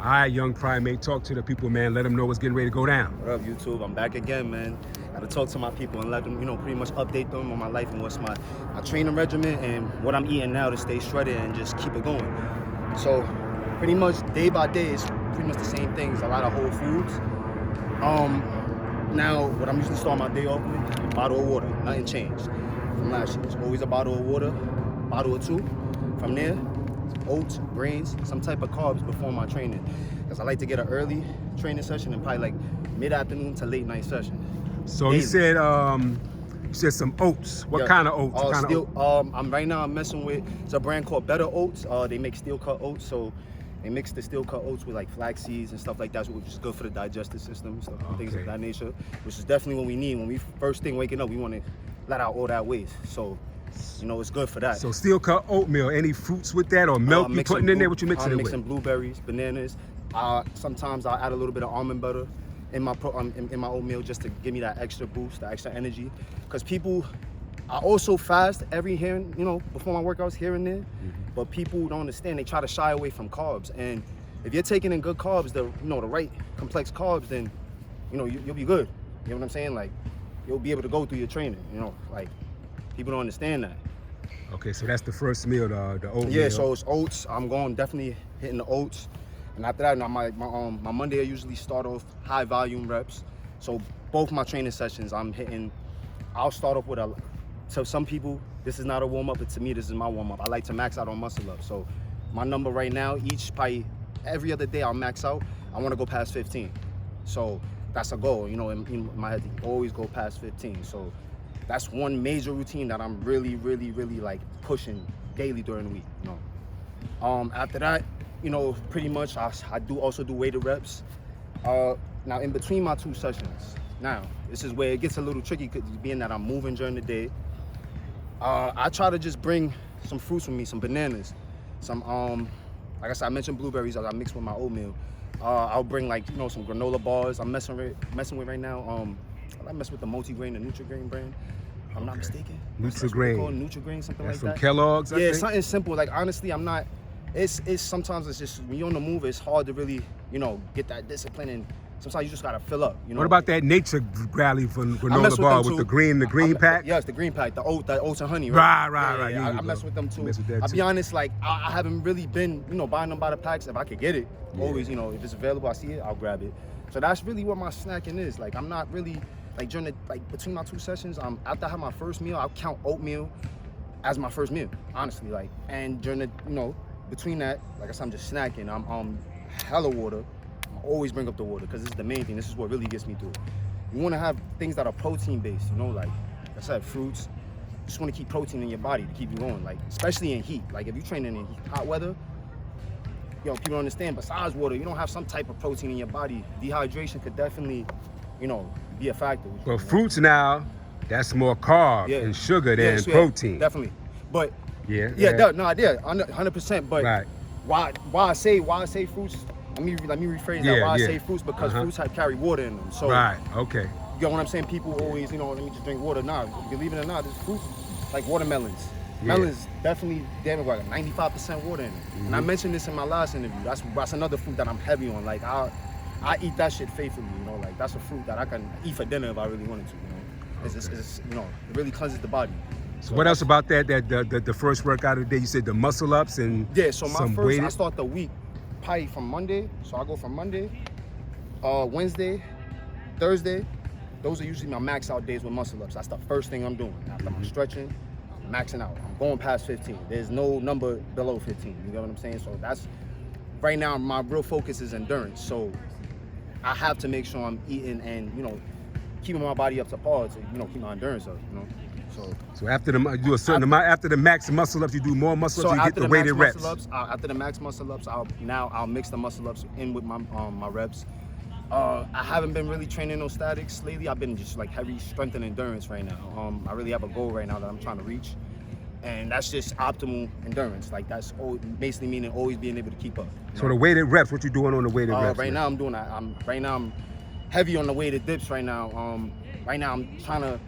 All right, young primate, talk to the people, man. Let them know what's getting ready to go down. What up, YouTube? I'm back again, man. Got to talk to my people and let them, pretty much update them on my life and what's my training regimen and what I'm eating now to stay shredded and just keep it going. So, pretty much day by day is pretty much the same things. A lot of whole foods. Now, what I'm usually starting my day off with, a bottle of water. Nothing changed from last year. It's always a bottle of water, bottle or two. From there, oats, grains, some type of carbs before my training. Because I like to get an early training session and probably like mid-afternoon to late night session. So you said some oats. What kind of oats? I'm messing with, it's a brand called Better Oats. They make steel cut oats, so they mix the steel cut oats with like flax seeds and stuff like that, which is good for the digestive system, stuff, things of that nature, which is definitely what we need. When we first thing waking up, we want to let out all that waste. So, it's good for that. So steel cut oatmeal, any fruits with that or milk you putting in there? What you mixing it with? I'm mixing blueberries, bananas. Sometimes I'll add a little bit of almond butter in my oatmeal just to give me that extra boost, that extra energy. Because I also fast every here, before my workouts here and there. But people don't understand. They try to shy away from carbs. And if you're taking in good carbs, the right complex carbs, then you'll be good. You know what I'm saying? Like, you'll be able to go through your training. Like, people don't understand that. Okay, so that's the first meal, the oatmeal. Yeah, so it's oats. I'm going definitely hitting the oats. And after that, my Monday I usually start off high volume reps. So both my training sessions I'll start off with to some people, this is not a warm up, but to me, this is my warm up. I like to max out on muscle up. So my number right now, probably every other day I'll max out. I want to go past 15. So that's a goal, in my head, to always go past 15. So that's one major routine that I'm really, really, really like pushing daily during the week, After that, pretty much I do also do weighted reps. Now in between my two sessions, now this is where it gets a little tricky, being that I'm moving during the day. I try to just bring some fruits with me, some bananas, some like I said, I mentioned blueberries. I mix with my oatmeal. I'll bring some granola bars. I'm messing with right now. I mess with the multi-grain, the Nutri-Grain brand. If I'm not mistaken. Nutri-Grain. Nutri-Grain, something like that. From Kellogg's, I think? Something simple. Like, honestly, I'm not. It's sometimes it's just when you're on the move, it's hard to really get that discipline, and sometimes you just gotta fill up. What about that nature growly from granola bar with the green pack? Yes, the green pack, the oats and honey. Right. Yeah, I mess with them too. I'll be honest, like I haven't really been buying them by the packs. If I could get it, always if it's available, I see it, I'll grab it. So that's really what my snacking is. Like, I'm not really like during between my two sessions. After I have my first meal, I'll count oatmeal as my first meal, honestly. Like, and during the between that, like I said, I'm just snacking. I'm hella water. I always bring up the water because this is the main thing. This is what really gets me through it. You want to have things that are protein based, like I said, fruits. You just want to keep protein in your body to keep you going, like especially in heat. Like if you're training in hot weather, people don't understand. Besides water, you don't have some type of protein in your body. Dehydration could definitely, be a factor. Well, fruits now, that's more carb and sugar than protein. Definitely, but I did 100%. But why I say fruits? Let me rephrase that. Why I say fruits, because fruits carry water in them. So you know what I'm saying? People always, let me just drink water. Nah, believe it or not, there's fruits like watermelons. Melons definitely damn like 95% water in it. And I mentioned this in my last interview. That's another fruit that I'm heavy on. Like I eat that shit faithfully. Like that's a fruit that I can eat for dinner if I really wanted to. It's it really cleanses the body. So what else about that? The first workout of the day, you said the muscle ups and so my first, I start the week probably from Monday. So I go from Monday, Wednesday, Thursday. Those are usually my max out days with muscle ups. That's the first thing I'm doing. After my stretching, I'm maxing out. I'm going past 15. There's no number below 15. You know what I'm saying? So that's right now my real focus is endurance. So I have to make sure I'm eating and keeping my body up to par to keep my endurance up. So after you do a certain amount, after the max muscle ups, you do more muscle ups. You get the weighted reps. After the max muscle ups, I'll mix the muscle ups in with my reps. I haven't been really training no statics lately. I've been just like heavy strength and endurance right now. I really have a goal right now that I'm trying to reach, and that's just optimal endurance. Like that's basically meaning always being able to keep up. So the weighted reps, what you doing on the weighted reps? Right now I'm doing that. I'm heavy on the weighted dips right now. Right now I'm trying to.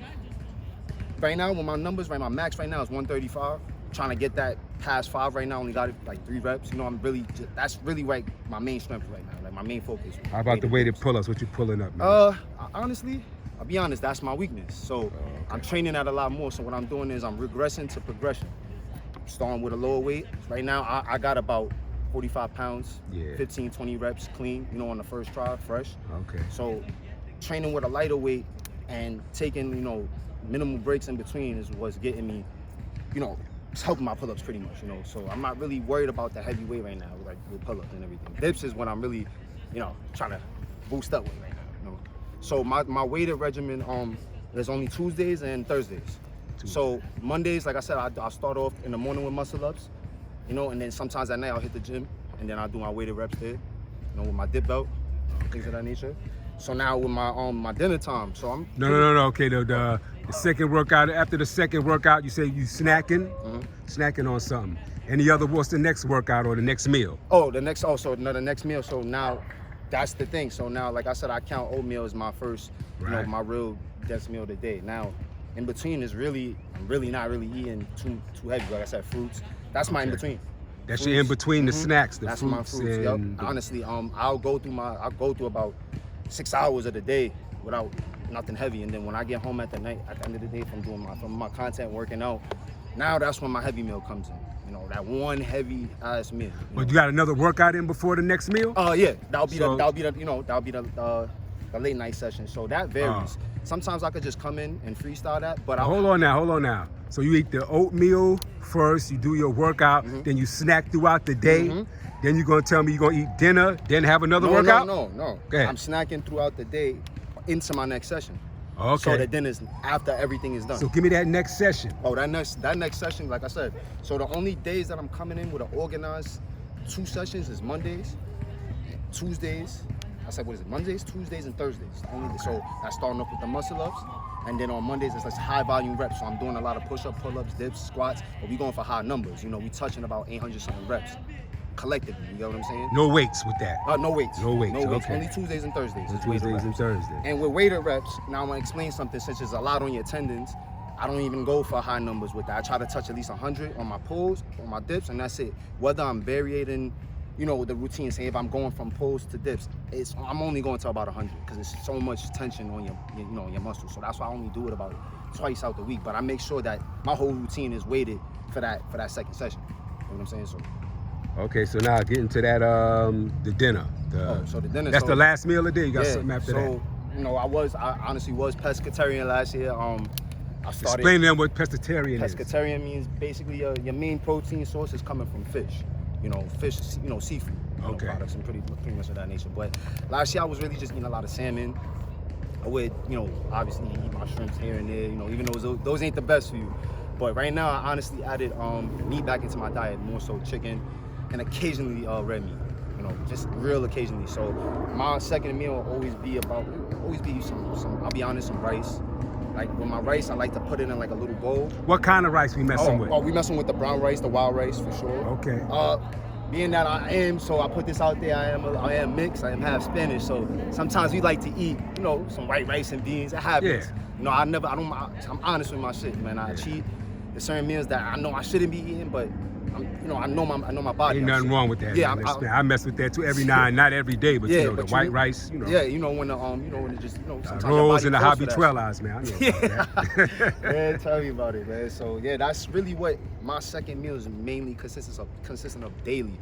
Right now with my numbers, my max right now is 135. trying to get that past 5 right now. Only got it like 3 reps. You know, that's really like my main strength right now, like my main focus. How about the weighted pull-ups? What you pulling up, man? Honestly, I'll be honest, that's my weakness. So I'm training that a lot more. So what I'm doing is I'm regressing to progression. I'm starting with a lower weight. Right now, I got about 45 pounds, 15, 20 reps clean, you know, on the first try, fresh. Okay. So training with a lighter weight and taking, you know, minimal breaks in between is what's getting me, you know, it's helping my pull-ups pretty much, you know. So I'm not really worried about the heavy weight right now, like with pull-ups and everything. Dips is what I'm really, you know, trying to boost up with right now, you know. So my weighted regimen, there's only Tuesdays and Thursdays. So Mondays, like I said, I start off in the morning with muscle-ups, you know, and then sometimes at night I'll hit the gym, and then I'll do my weighted reps there, you know, with my dip belt, things of that nature. So now with my dinner time, so I'm... No. Okay, the second workout, after the second workout, you say you snacking? Snacking on something. What's the next workout or the next meal? The next meal. So now, that's the thing. So now, like I said, I count oatmeal as my first, you know, my real dense meal of the day. Now, in between is I'm really not eating too heavy. Like I said, fruits. That's my in between. That's your in between the snacks, the that's fruits. My fruits. Yep. Honestly, I'll go through about 6 hours of the day without nothing heavy, and then when I get home at the end of the day from my content working out, now that's when my heavy meal comes in. You know, that one heavy ass meal. But you got another workout in before the next meal? Yeah, that'll be the late night session. So that varies. Sometimes I could just come in and freestyle that, but hold on now. So you eat the oatmeal first, you do your workout, then you snack throughout the day. Then you're gonna tell me you're gonna eat dinner, then have another workout? No. I'm snacking throughout the day into my next session. Okay. So the dinner's after everything is done. So give me that next session. That next session, like I said. So the only days that I'm coming in with an organized 2 sessions is Mondays, Tuesdays. I said, what is it? Mondays, Tuesdays, and Thursdays. So that's starting off with the muscle ups. And then on Mondays, it's like high volume reps. So I'm doing a lot of push-up, pull-ups, dips, squats, but we going for high numbers. You know, we touching about 800 something reps collectively. You know what I'm saying? No weights with that. No weights. Okay. Only Tuesdays and Thursdays. Tuesdays and Thursdays. And with weighted reps, now I'm gonna explain something. Since there's a lot on your tendons, I don't even go for high numbers with that. I try to touch at least 100 on my pulls, on my dips, and that's it. Whether I'm varying, you know, the routine, say if I'm going from pulls to dips, I'm only going to about 100 because there's so much tension on your muscles. So that's why I only do it about twice out the week. But I make sure that my whole routine is weighted for that second session. You know what I'm saying? So. Okay, so now getting to that the dinner. So the dinner. That's the last meal of the day. You got something after that. So you know, I honestly was pescatarian last year. I started. Explain to them what pescatarian is. Pescatarian means basically your main protein source is coming from fish. You know, fish, you know, seafood products and pretty much of that nature. But last year I was really just eating a lot of salmon. I would, you know, obviously eat my shrimps here and there, you know, even though those ain't the best for you. But right now I honestly added meat back into my diet, more so chicken and occasionally red meat, you know, just real occasionally. So my second meal will always be some, I'll be honest, some rice. Like with my rice, I like to put it in like a little bowl. What kind of rice we messing with? We messing with the brown rice, the wild rice for sure. Okay. Being that I put this out there, I am mixed, I am half Spanish, so sometimes we like to eat, you know, some white rice and beans. It happens. Yeah. You know, I'm honest with my shit, man. I cheat. There's certain meals that I know I shouldn't be eating, but I know my body. Ain't nothing wrong with that. Yeah, I mess with that too every night, not every day, but you know, the white rice, you know. Yeah, you know when when it just, you know, sometimes rolls and the habichuelas, man. I know that. Yeah, tell me about it, man. So yeah, that's really what my second meal is mainly consistent of daily,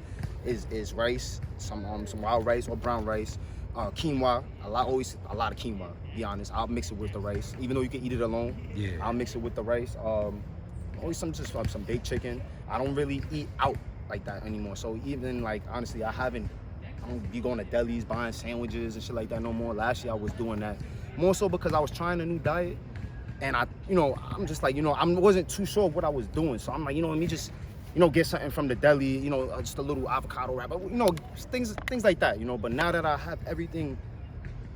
is rice, some wild rice or brown rice, quinoa, a lot of quinoa. To be honest, I'll mix it with the rice, even though you can eat it alone. Yeah, I'll mix it with the rice. Always some baked chicken. I don't really eat out like that anymore. So even like honestly, I don't be going to delis buying sandwiches and shit like that no more. Last year I was doing that more so because I was trying a new diet, and I'm just like, I wasn't too sure what I was doing. So I'm like, let me just, get something from the deli, just a little avocado wrap, things like that, But now that I have everything,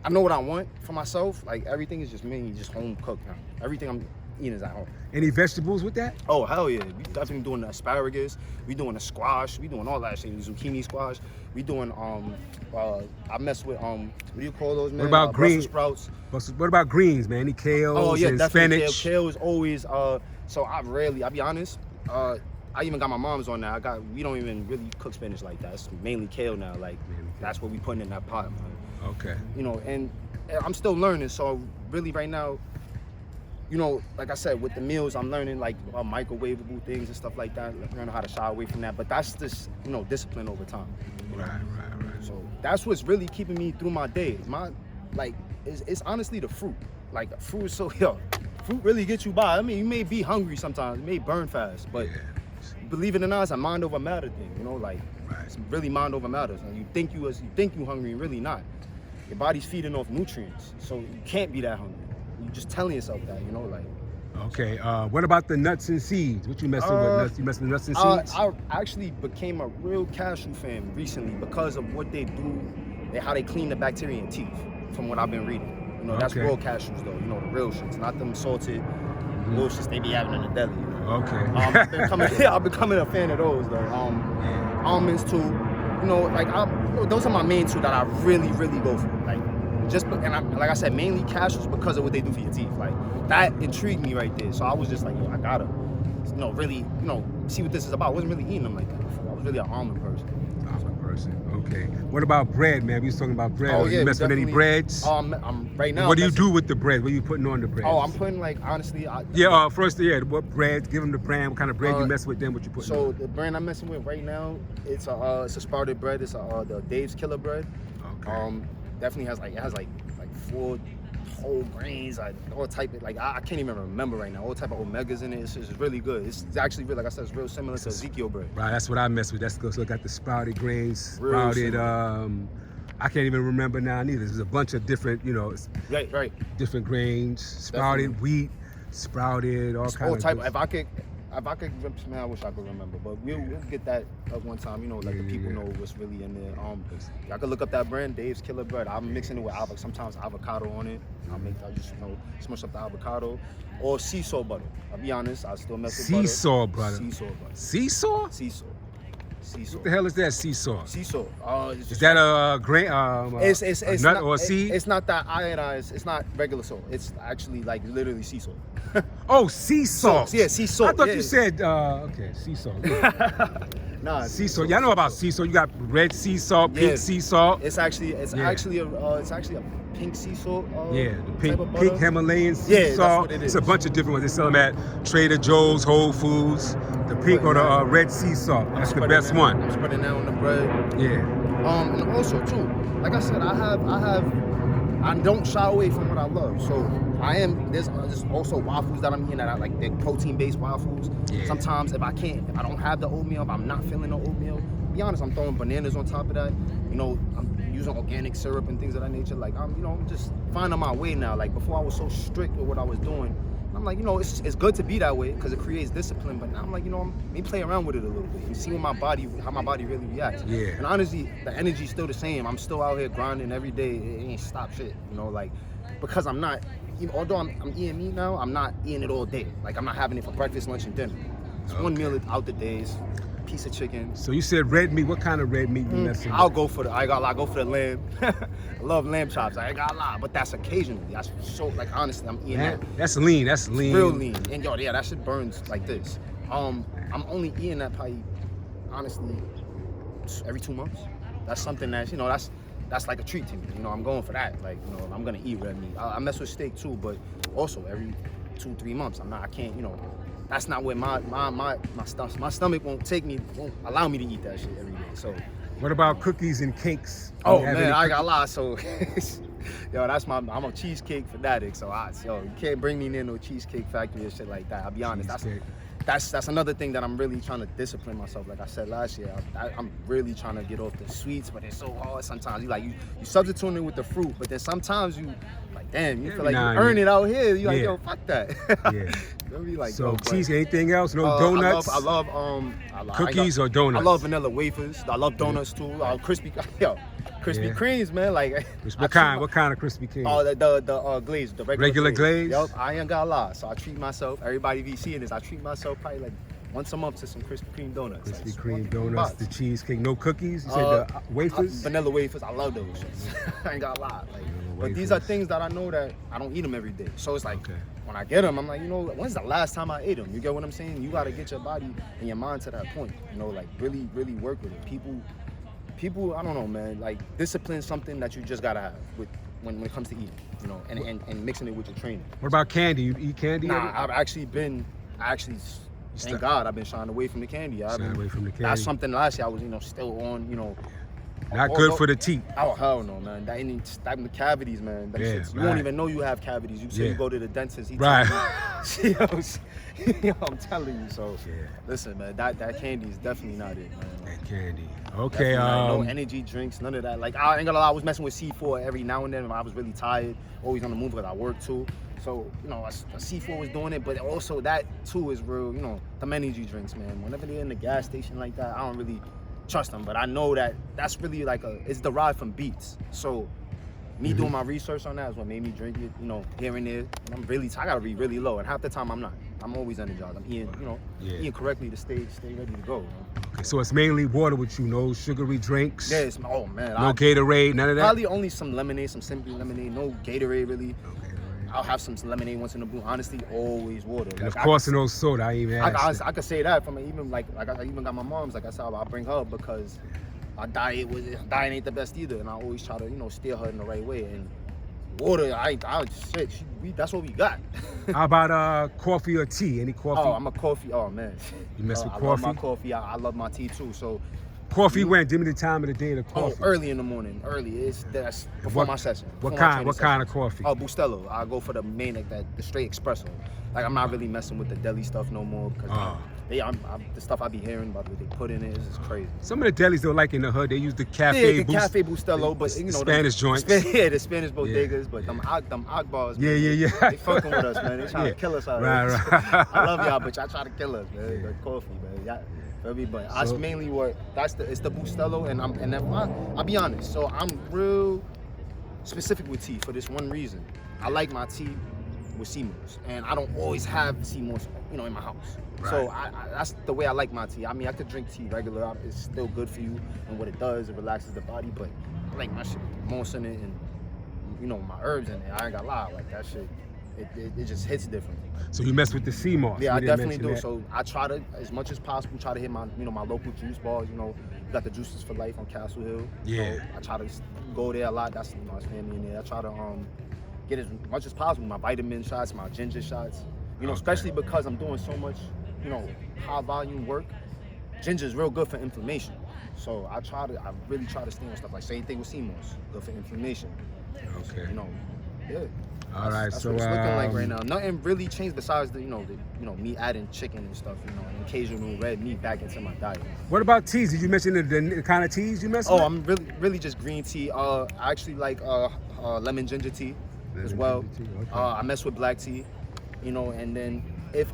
I know what I want for myself. Like everything is just mainly just home cooked now. Everything I'm eating is at home. Any vegetables with that? Oh hell yeah, we definitely doing the asparagus, we doing the squash, we doing all that shit, zucchini squash, we doing I mess with what do you call those, man? What about Brussels sprouts? What about greens, man? Any kale? Oh yeah, and definitely spinach? kale is always so I'll be honest, I even got my mom's on that. We don't even really cook spinach like that. It's mainly kale now. Like that's what we putting in that pot, man. Okay. You know, and I'm still learning. So really, right now, you know, like I said, with the meals, I'm learning like about microwavable things and stuff like that. Learning how to shy away from that. But that's just, you know, discipline over time. Right. So that's what's really keeping me through my day. It's honestly the fruit. Like fruit is fruit really gets you by. I mean, you may be hungry sometimes, you may burn fast, but believe it or not, it's a mind over matter thing. You know, like it's really mind over matter. So you think you hungry and really not. Your body's feeding off nutrients, so you can't be that hungry. You're just telling yourself that, you know, like. Okay. What about the nuts and seeds? What you messing with? Nuts? You messing with nuts and seeds? I actually became a real cashew fan recently because of what they do, how they clean the bacteria in teeth. From what I've been reading, you know, that's real cashews though. You know, the real shits, not them salted bullshits they be having in the deli. You know? Okay. I'm becoming a fan of those though. Almonds too. You know, like those are my main two that I really go for. Like. Like I said, mainly cashews because of what they do for your teeth. Like that intrigued me right there. So I was just like, yo, I gotta, you know, really, you know, see what this is about. I wasn't really eating them like that before. I was really an almond person. Okay. What about bread, man? We was talking about bread. Oh yeah, you mess with any breads? I'm right now. What do you do with the bread? What are you putting on the bread? Oh, I'm putting like honestly. First, what bread? Give them the brand. What kind of bread you mess with? Then what you putting? So the brand I'm messing with right now, it's a sprouted bread. It's the Dave's Killer bread. Okay. Definitely has like 4 whole grains, all type of, like I can't even remember right now. All type of omegas in it. It's just really good. It's actually real, like I said, it's real similar to Ezekiel bread. Right, that's what I mess with. That's good. So it got the sprouted grains, sprouted. I can't even remember now neither. There's a bunch of different, you know, right, different grains, sprouted wheat, sprouted, all kinds of type. If I could, man, I wish I could remember, but we'll get that up one time. You know, let the people know what's really in there. I could look up that brand, Dave's Killer Bread. I'm mixing it with sometimes avocado on it. I just, you know, smush up the avocado or sea salt butter. I'll be honest, I still mess with butter. Sea salt butter. Sea salt? Sea salt. What the hell is that sea salt? Sea salt. Is that a grain? It's a nut not, or a seed? It's not that iodized. It's not regular salt. It's actually like literally sea salt. Oh, sea salt. Yeah, sea salt. I thought you said sea salt. Nah, sea salt. Y'all know about sea salt. You got red sea salt, pink sea salt. It's actually a pink sea salt. The pink Himalayan sea salt. That's what it is. It's a bunch of different ones. They sell them at Trader Joe's, Whole Foods. The pink or the red sea salt. That's the best one. I'm spreading that on the bread. Yeah. And also too, like I said, I don't shy away from what I love. So there's also waffles that I'm eating that I like. They're protein-based waffles. Yeah. Sometimes if I don't have the oatmeal, if I'm not feeling the oatmeal, to be honest, I'm throwing bananas on top of that. You know, I'm using organic syrup and things of that nature. Like I'm just finding my way now. Like before I was so strict with what I was doing. I'm like, you know, it's good to be that way because it creates discipline. But now I'm like, you know, let me play around with it a little bit and see how my body really reacts. Yeah. And honestly, the energy's still the same. I'm still out here grinding every day. It ain't stop shit. You know, like because I'm not. Although I'm eating meat now, I'm not eating it all day. Like I'm not having it for breakfast, lunch, and dinner. It's one meal out the days. Piece of chicken. So you said red meat. What kind of red meat you messing with? I'll go for I go for the lamb. I love lamb chops. I ain't gonna lie, but that's occasionally. That's so like honestly, I'm eating that. That's lean. That's lean. Real lean. And that shit burns like this. I'm only eating that probably honestly every 2 months. That's something that's that's like a treat to me. You know, I'm going for that. Like, you know, I'm gonna eat red meat. I mess with steak too, but also every 2-3 months. I can't, you know. That's not where my stomach won't allow me to eat that shit every day. So, what about cookies and cakes? Oh man, I got a lot. So, I'm a cheesecake fanatic. So, you can't bring me near no cheesecake factory or shit like that. I'll be honest. That's another thing that I'm really trying to discipline myself. Like I said last year, I'm really trying to get off the sweets, but it's so hard sometimes. You substitute it with the fruit, but then sometimes you like, damn, you feel like you earn it out here. You like, yo, fuck that. Yeah. Be like, so cheese, anything else? No donuts? I love cookies or donuts? I love vanilla wafers. I love donuts too. Crispy creams, man. Like what kind of Krispy Kreme? Oh, the glaze, the regular glaze. Yup, I ain't gonna lie. So I treat myself. Everybody be seeing this. I treat myself probably like once a month to some Krispy Kreme donuts. Krispy like, Kreme one donuts, box. the cheesecake, no cookies. You said the wafers. Vanilla wafers, I love those shits. I ain't got a lot. Like, but these are things that I know that I don't eat them every day. So it's like, when I get them, I'm like, you know, when's the last time I ate them? You get what I'm saying? You got to get your body and your mind to that point. You know, like really, really work with it. People, I don't know, man. Like discipline is something that you just gotta have with when it comes to eating. You know, and mixing it with your training. What about candy? You eat candy? Nah, thank God, I've been shying away from the candy. Shying away from the candy. That's something last year I was, you know, still on, you know. Not good for the teeth. Oh, hell no, man. That ain't the cavities, man. That shit's, you won't even know you have cavities. You say you go to the dentist. He right. Yo, I'm telling you. So, listen, man, that candy is definitely not it, man. That candy. Okay. No energy drinks, none of that. Like, I ain't gonna lie, I was messing with C4 every now and then when I was really tired, always on the move because I work too. So, you know, C4 was doing it, but also that too is real, you know, them energy drinks, man. Whenever they're in the gas station like that, I don't really trust them, but I know that that's really like it's derived from beets. So me doing my research on that is what made me drink it, you know, here and there. And I gotta be really low, and half the time I'm not. I'm always energized. I'm eating, you know, eating correctly to stay ready to go. You know? Okay, so it's mainly water with you, no sugary drinks. Yeah, oh man, no Gatorade, none of that. Probably only some lemonade, some Simply lemonade, no Gatorade really. I'll have some lemonade once in a blue. Honestly, always water. And like, of course, no soda. I even I could say that from even like I even got my mom's. Like I said, I'll bring her because our diet ain't the best either, and I always try to, you know, steer her in the right way. And water, that's what we got. How about coffee or tea? Any coffee? Oh, I'm a coffee. Oh man, you mess with I coffee? love my coffee. I love my tea too. So. Coffee when? Give me the time of the day of the coffee. Oh, early in the morning. Early. That's before my session. What kind of coffee? Oh, Bustelo. I go for the main, like the straight espresso. Like I'm not really messing with the deli stuff no more because the stuff I be hearing about what they put in it is crazy. Some of the delis though, like in the hood, they use the cafe. Cafe Bustelo, but you know Spanish joints. The Spanish bodegas, but them Akbars. Yeah. They fucking with us, man. They trying to kill us out right, here. Right. I love y'all, but y'all try to kill us, man. The coffee, man. But that's mainly it's the Bustelo, and I'll be honest. So I'm real specific with tea for this one reason. I like my tea with sea moss, and I don't always have sea moss, you know, in my house. Right. So that's the way I like my tea. I mean, I could drink tea regular. It's still good for you, and what it does, it relaxes the body. But I like my shit with moss in it, and you know, my herbs in it. I ain't gonna lie, like that shit. It just hits different. So you mess with the sea moss? Yeah, I definitely do. So I try to, as much as possible, try to hit my local juice bars. You know, got the Juices for Life on Castle Hill. Yeah. So I try to go there a lot. That's my family in there. I try to get as much as possible. My vitamin shots, my ginger shots. You know, especially because I'm doing so much, you know, high volume work. Ginger is real good for inflammation. So I really try to stay on stuff like same thing with sea moss, good for inflammation. Okay. So, you know, yeah. All right, that's so what it's looking like right now. Nothing really changed besides me adding chicken and stuff, you know, and occasional red meat back into my diet. What about teas? Did you mention the kind of teas you mess with? Oh, I'm really just green tea. I actually like lemon ginger tea as well. Okay. I mess with black tea, you know, and then I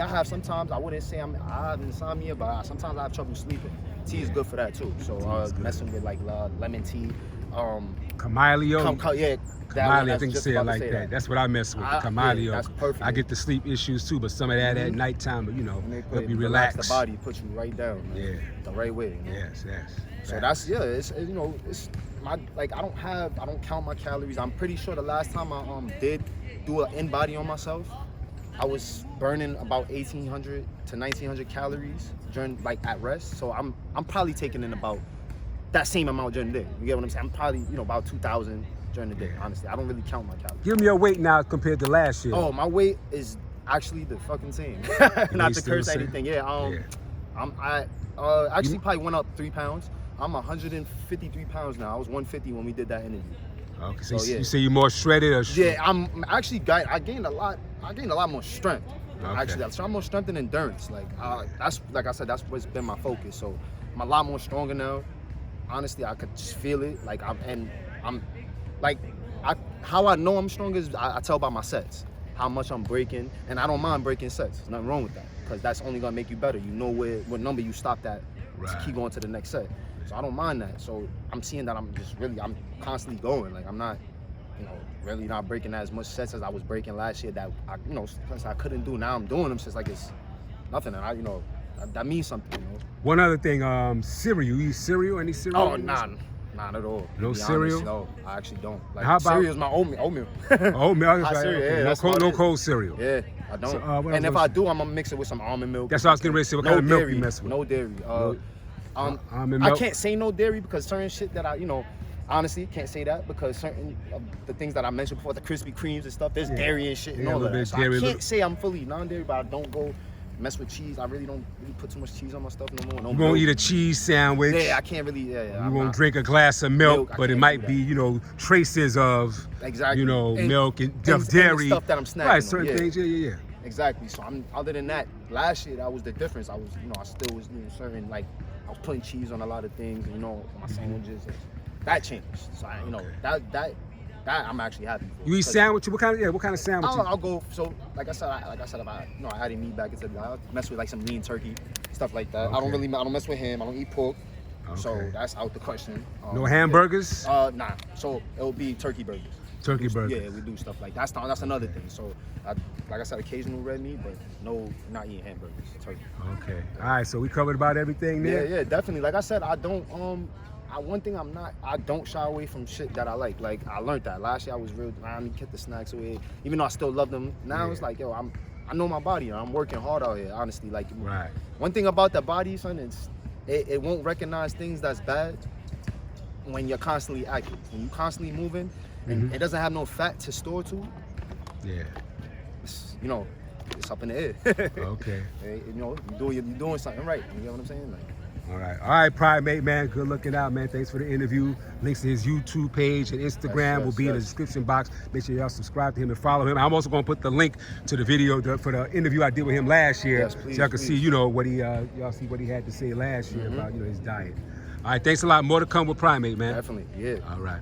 have sometimes, I wouldn't say I have insomnia, but sometimes I have trouble sleeping. Tea is good for that too. So messing with like lemon tea. Camellia. Camellia, I think you say it like that. That's what I mess with, Camellia. That's perfect. I get the sleep issues too, but some of that at nighttime, but you know, help you relax. The body, put you right down, man. Yeah. The right way. You know? Yes. So that's it's my, like I don't count my calories. I'm pretty sure the last time I did do an in-body on myself, I was burning about 1,800 to 1,900 calories during, like, at rest. So I'm probably taking in about that same amount during the day. You get what I'm saying? I'm probably, you know, about 2,000 during the day, honestly. I don't really count my calories. Give me your weight now compared to last year. Oh, my weight is actually the fucking same. Not to curse anything. I actually probably went up 3 pounds. I'm 153 pounds now. I was 150 when we did that interview. Okay, so you say you're more shredded or? Yeah, I'm actually I gained a lot more strength. Okay. Actually, so I'm more strength and endurance. Like that's, like I said, that's what's been my focus. So I'm a lot more stronger now. Honestly, I could just feel it. Like how I know I'm strong is I tell by my sets, how much I'm breaking, and I don't mind breaking sets. There's nothing wrong with that, because that's only gonna make you better. You know what number you stop at to keep going to the next set. So I don't mind that. So I'm seeing that I'm constantly going. Like I'm not, you know, really not breaking as much sets as I was breaking last year. That I couldn't do. Now I'm doing them. So it's like it's nothing. And you know, that means something. You know. One other thing, cereal. You eat cereal? Any cereal? Oh, nah, not at all. No To be cereal? honest, no, I actually don't. Like, How about- cereal's my oatmeal. Oatmeal. Hot cereal, Okay. yeah, No that's cold, what it no is. cold cereal. Yeah, I don't. So, what and else if I do, I'm gonna mix it with some almond milk. That's what I was getting ready to say. What kind of milk you mess with? No dairy. Almond I milk? can't say no dairy because certain shit that honestly can't say that because certain of the things that I mentioned before, the Krispy Kremes and stuff, there's dairy and shit and Yeah, a all little of that. bit So dairy, I little- can't say I'm fully non-dairy, but I don't go mess with cheese. I really don't put too much cheese on my stuff no more. No You won't milk. eat a cheese sandwich. Yeah, I can't really. Yeah. You I'm won't not- drink a glass of milk, I but it can't might do be, that. you know, traces of, Exactly. you know, And- milk and, and of dairy. stuff that I'm snacking Right, on, certain yeah. things. Yeah. Exactly. So other than that, last year that was the difference. I was, I still was doing certain, like, I was putting cheese on a lot of things, my sandwiches. And that changed. So that I'm actually happy for. You eat 'Cause sandwich? What kind of sandwich? I'll go. So like I said, if I added meat back into, I mess with like some lean turkey, stuff like that. Okay. I don't mess with ham. I don't eat pork. So Okay. that's out the question. No hamburgers? Nah. So it'll be turkey burgers. Turkey burgers. Yeah, we do stuff like that. That's another thing. So, like I said, occasional red meat, but no, not eating hamburgers. Turkey. Okay. All right. So we covered about everything there. Yeah, definitely. Like I said, I don't. One thing I don't shy away from shit that I like. Like I learned that last year. I was real. I only kept the snacks away, even though I still love them. Now it's like, I know my body. I'm working hard out here. Honestly, like Right. one thing about the body, son, it won't recognize things that's bad when you're constantly active. When you're constantly moving, and it doesn't have no fat to store to. Yeah. It's, it's up in the air. Okay. You're doing something right. You know what I'm saying? Like, All right, Primate, man. Good looking out, man. Thanks for the interview. Links to his YouTube page and Instagram will be in the description box. Make sure y'all subscribe to him and follow him. I'm also going to put the link to the video for the interview I did with him last year, Yes, please, so y'all can see, what he y'all see what he had to say last year about his diet. All right, thanks a lot. More to come with Primate, man. definitely, yeah. All right.